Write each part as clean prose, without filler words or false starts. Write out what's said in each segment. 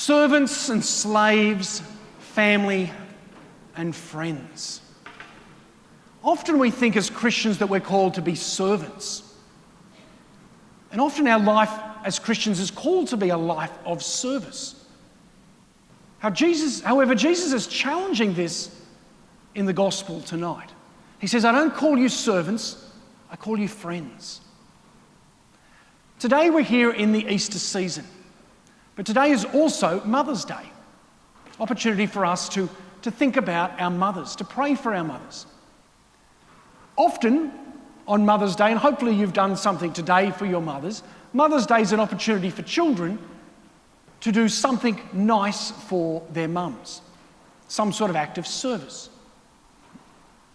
Servants and slaves, family and friends. Often we think as Christians that we're called to be servants. And often our life as Christians is called to be a life of service. However, Jesus is challenging this in the gospel tonight. He says, I don't call you servants, I call you friends. Today we're here in the Easter season, but today is also Mother's Day. Opportunity for us to think about our mothers, to pray for our mothers. Often on Mother's Day, and hopefully you've done something today for your mothers, Mother's Day is an opportunity for children to do something nice for their mums, some sort of act of service.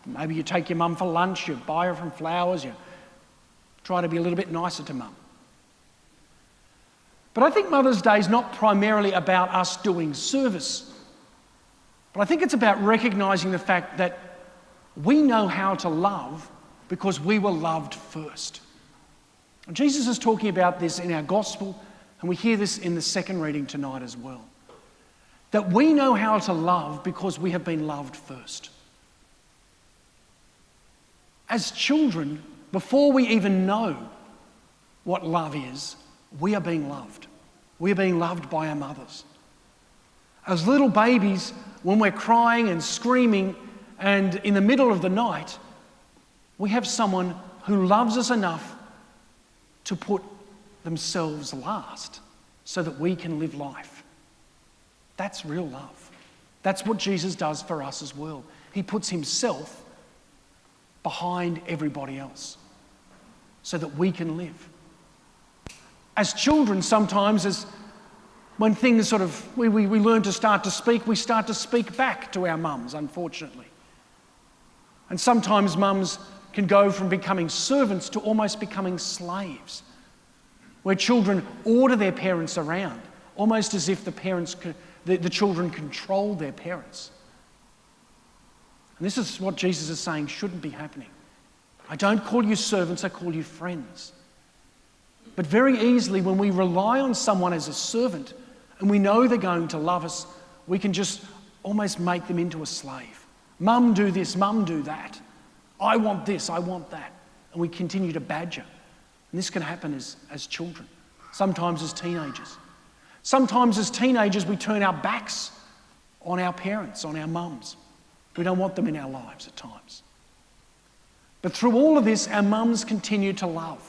Maybe you take your mum for lunch, you buy her some flowers, you try to be a little bit nicer to mum. But I think Mother's Day is not primarily about us doing service, but I think it's about recognising the fact that we know how to love because we were loved first. And Jesus is talking about this in our gospel, and we hear this in the second reading tonight as well. That we know how to love because we have been loved first. As children, before we even know what love is, we are being loved. We are being loved by our mothers. As little babies, when we're crying and screaming and in the middle of the night, we have someone who loves us enough to put themselves last so that we can live life. That's real love. That's what Jesus does for us as well. He puts himself behind everybody else so that we can live. As children, sometimes when things sort of, we learn to start to speak, we start to speak back to our mums, unfortunately. And sometimes mums can go from becoming servants to almost becoming slaves, where children order their parents around, almost as if the children control their parents. And this is what Jesus is saying shouldn't be happening. I don't call you servants, I call you friends. But very easily, when we rely on someone as a servant and we know they're going to love us, we can just almost make them into a slave. Mum, do this, mum, do that. I want this, I want that. And we continue to badger. And this can happen as children, sometimes as teenagers. Sometimes as teenagers, we turn our backs on our parents, on our mums. We don't want them in our lives at times. But through all of this, our mums continue to love.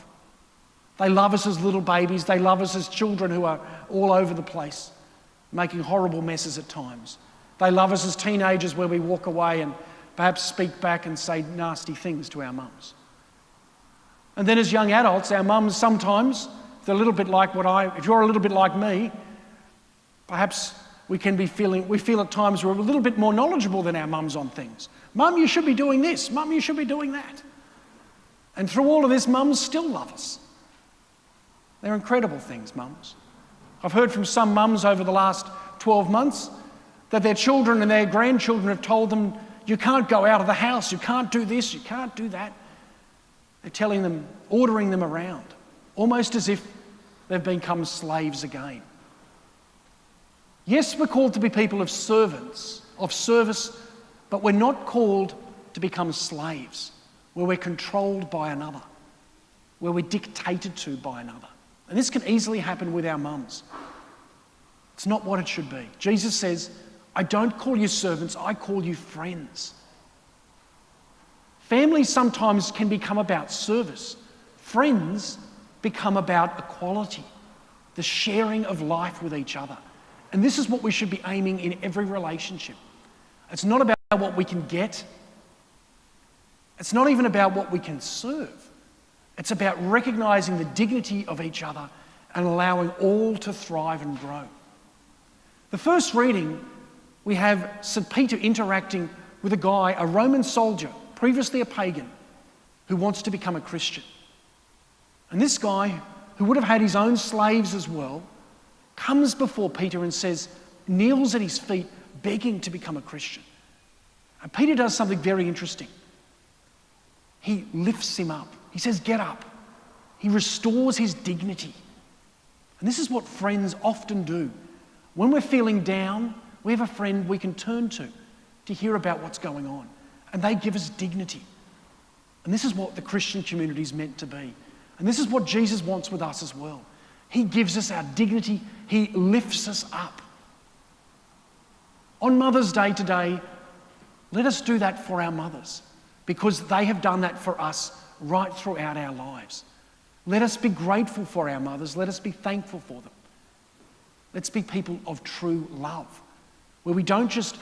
They love us as little babies. They love us as children who are all over the place, making horrible messes at times. They love us as teenagers where we walk away and perhaps speak back and say nasty things to our mums. And then as young adults, our mums sometimes, if you're a little bit like me, perhaps we feel at times we're a little bit more knowledgeable than our mums on things. Mum, you should be doing this. Mum, you should be doing that. And through all of this, mums still love us. They're incredible things, mums. I've heard from some mums over the last 12 months that their children and their grandchildren have told them, you can't go out of the house, you can't do this, you can't do that. They're telling them, ordering them around, almost as if they've become slaves again. Yes, we're called to be people of service, but we're not called to become slaves, where we're controlled by another, where we're dictated to by another. And this can easily happen with our mums. It's not what it should be. Jesus says, I don't call you servants, I call you friends. Families sometimes can become about service. Friends become about equality, the sharing of life with each other. And this is what we should be aiming in every relationship. It's not about what we can get. It's not even about what we can serve. It's about recognising the dignity of each other and allowing all to thrive and grow. The first reading, we have St. Peter interacting with a guy, a Roman soldier, previously a pagan, who wants to become a Christian. And this guy, who would have had his own slaves as well, comes before Peter and kneels at his feet, begging to become a Christian. And Peter does something very interesting. He lifts him up. He says, get up. He restores his dignity. And this is what friends often do. When we're feeling down, we have a friend we can turn to hear about what's going on. And they give us dignity. And this is what the Christian community is meant to be. And this is what Jesus wants with us as well. He gives us our dignity. He lifts us up. On Mother's Day today, let us do that for our mothers, because they have done that for us right throughout our lives. Let us be grateful for our mothers. Let us be thankful for them. Let's be people of true love, where we don't just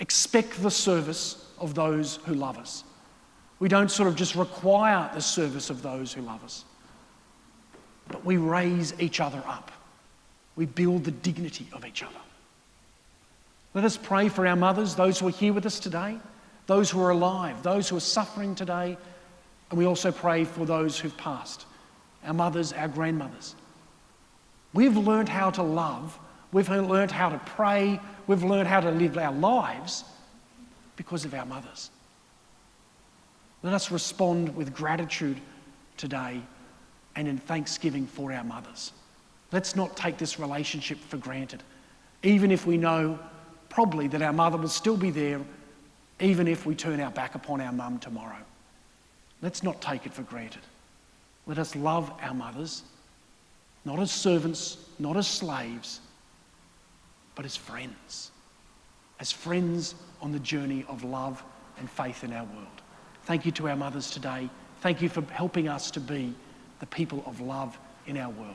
expect the service of those who love us. We don't sort of just require the service of those who love us, but we raise each other up. We build the dignity of each other. Let us pray for our mothers, those who are here with us today, those who are alive, those who are suffering today, and we also pray for those who've passed, our mothers, our grandmothers. We've learned how to love, we've learned how to pray, we've learned how to live our lives because of our mothers. Let us respond with gratitude today and in thanksgiving for our mothers. Let's not take this relationship for granted, even if we know probably that our mother will still be there, even if we turn our back upon our mum tomorrow. Let's not take it for granted. Let us love our mothers, not as servants, not as slaves, but as friends on the journey of love and faith in our world. Thank you to our mothers today. Thank you for helping us to be the people of love in our world.